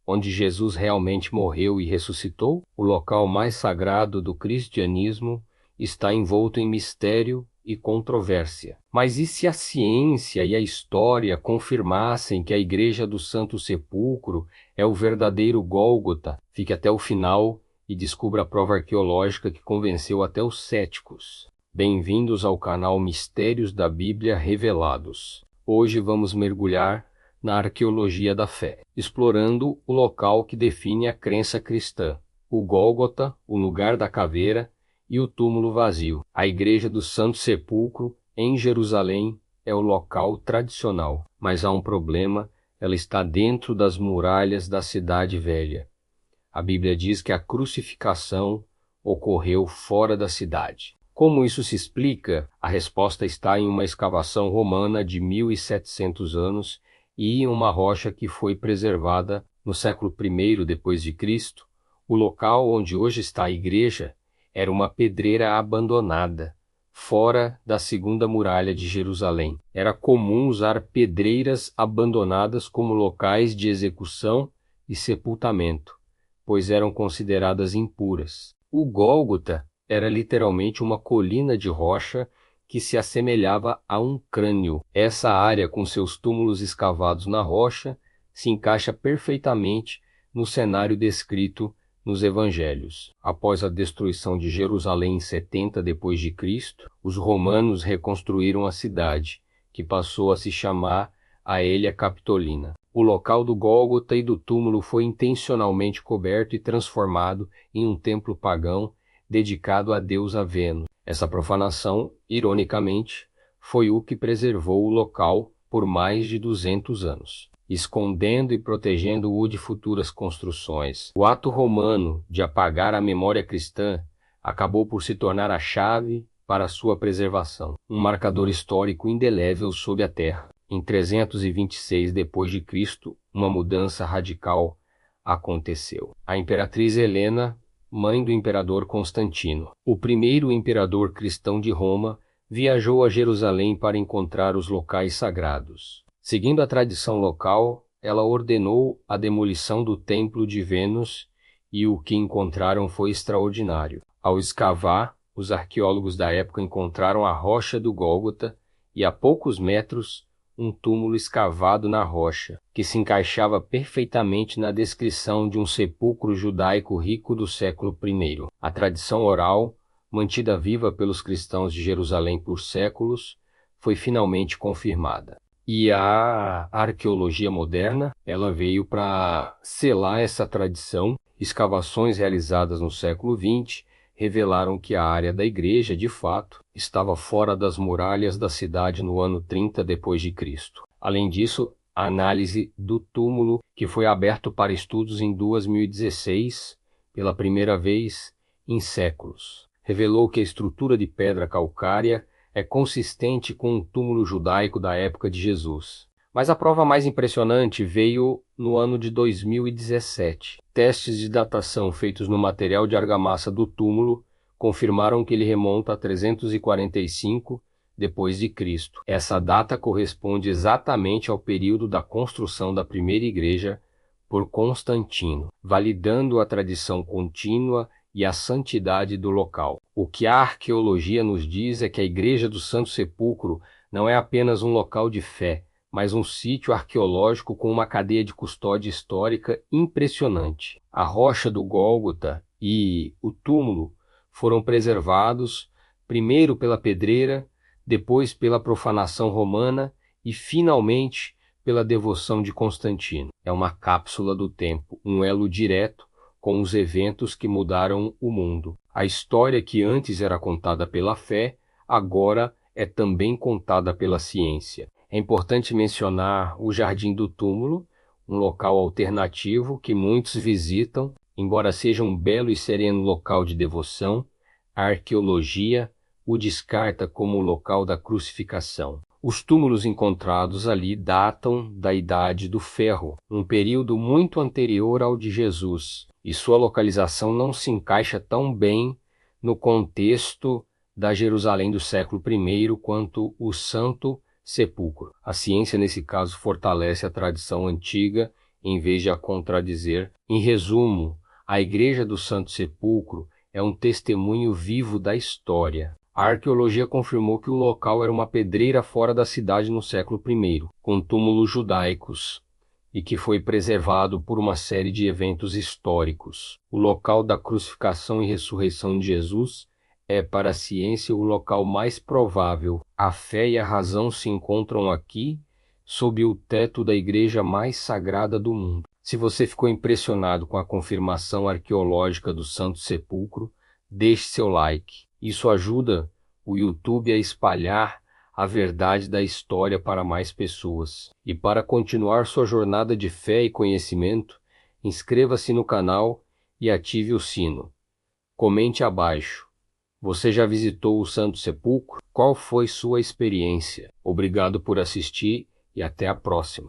onde Jesus realmente morreu e ressuscitou? O local mais sagrado do cristianismo está envolto em mistério e controvérsia. Mas e se a ciência e a história confirmassem que a Igreja do Santo Sepulcro é o verdadeiro Gólgota? Fique até o final e descubra a prova arqueológica que convenceu até os céticos. Bem-vindos ao canal Mistérios da Bíblia Revelados. Hoje vamos mergulhar na arqueologia da fé, explorando o local que define a crença cristã, o Gólgota, o lugar da caveira, e o túmulo vazio. A Igreja do Santo Sepulcro, em Jerusalém, é o local tradicional. Mas há um problema, ela está dentro das muralhas da Cidade Velha. A Bíblia diz que a crucificação ocorreu fora da cidade. Como isso se explica? A resposta está em uma escavação romana de 1700 anos e em uma rocha que foi preservada no século I depois de Cristo. O local onde hoje está a igreja era uma pedreira abandonada, fora da segunda muralha de Jerusalém. Era comum usar pedreiras abandonadas como locais de execução e sepultamento, pois eram consideradas impuras. O Gólgota era literalmente uma colina de rocha que se assemelhava a um crânio. Essa área, com seus túmulos escavados na rocha, se encaixa perfeitamente no cenário descrito nos Evangelhos. Após a destruição de Jerusalém em 70 d.C., os romanos reconstruíram a cidade, que passou a se chamar Aelia Capitolina. O local do Gólgota e do túmulo foi intencionalmente coberto e transformado em um templo pagão dedicado à deusa Vênus. Essa profanação, ironicamente, foi o que preservou o local por mais de 200 anos, escondendo e protegendo-o de futuras construções. O ato romano de apagar a memória cristã acabou por se tornar a chave para sua preservação, um marcador histórico indelével sob a terra. Em 326 d.C., uma mudança radical aconteceu. A imperatriz Helena, mãe do imperador Constantino, o primeiro imperador cristão de Roma, viajou a Jerusalém para encontrar os locais sagrados. Seguindo a tradição local, ela ordenou a demolição do templo de Vênus e o que encontraram foi extraordinário. Ao escavar, os arqueólogos da época encontraram a rocha do Gólgota e a poucos metros um túmulo escavado na rocha, que se encaixava perfeitamente na descrição de um sepulcro judaico rico do século I. A tradição oral, mantida viva pelos cristãos de Jerusalém por séculos, foi finalmente confirmada. E a arqueologia moderna, ela veio para selar essa tradição. Escavações realizadas no século XX revelaram que a área da igreja, de fato, estava fora das muralhas da cidade no ano 30 d.C. Além disso, a análise do túmulo, que foi aberto para estudos em 2016, pela primeira vez em séculos, revelou que a estrutura de pedra calcária é consistente com um túmulo judaico da época de Jesus. Mas a prova mais impressionante veio no ano de 2017. Testes de datação feitos no material de argamassa do túmulo confirmaram que ele remonta a 345 d.C. Essa data corresponde exatamente ao período da construção da primeira igreja por Constantino, validando a tradição contínua e a santidade do local. O que a arqueologia nos diz é que a Igreja do Santo Sepulcro não é apenas um local de fé, mas um sítio arqueológico com uma cadeia de custódia histórica impressionante. A rocha do Gólgota e o túmulo foram preservados, primeiro pela pedreira, depois pela profanação romana e, finalmente, pela devoção de Constantino. É uma cápsula do tempo, um elo direto com os eventos que mudaram o mundo. A história que antes era contada pela fé, agora é também contada pela ciência. É importante mencionar o Jardim do Túmulo, um local alternativo que muitos visitam, embora seja um belo e sereno local de devoção. A arqueologia o descarta como o local da crucificação. Os túmulos encontrados ali datam da Idade do Ferro, um período muito anterior ao de Jesus, e sua localização não se encaixa tão bem no contexto da Jerusalém do século I quanto o Santo Sepulcro. A ciência, nesse caso, fortalece a tradição antiga em vez de a contradizer. Em resumo, a Igreja do Santo Sepulcro é um testemunho vivo da história. A arqueologia confirmou que o local era uma pedreira fora da cidade no século I, com túmulos judaicos, e que foi preservado por uma série de eventos históricos. O local da crucificação e ressurreição de Jesus é, para a ciência, o local mais provável. A fé e a razão se encontram aqui, sob o teto da igreja mais sagrada do mundo. Se você ficou impressionado com a confirmação arqueológica do Santo Sepulcro, deixe seu like. Isso ajuda o YouTube a espalhar a verdade da história para mais pessoas. E para continuar sua jornada de fé e conhecimento, inscreva-se no canal e ative o sino. Comente abaixo. Você já visitou o Santo Sepulcro? Qual foi sua experiência? Obrigado por assistir e até a próxima.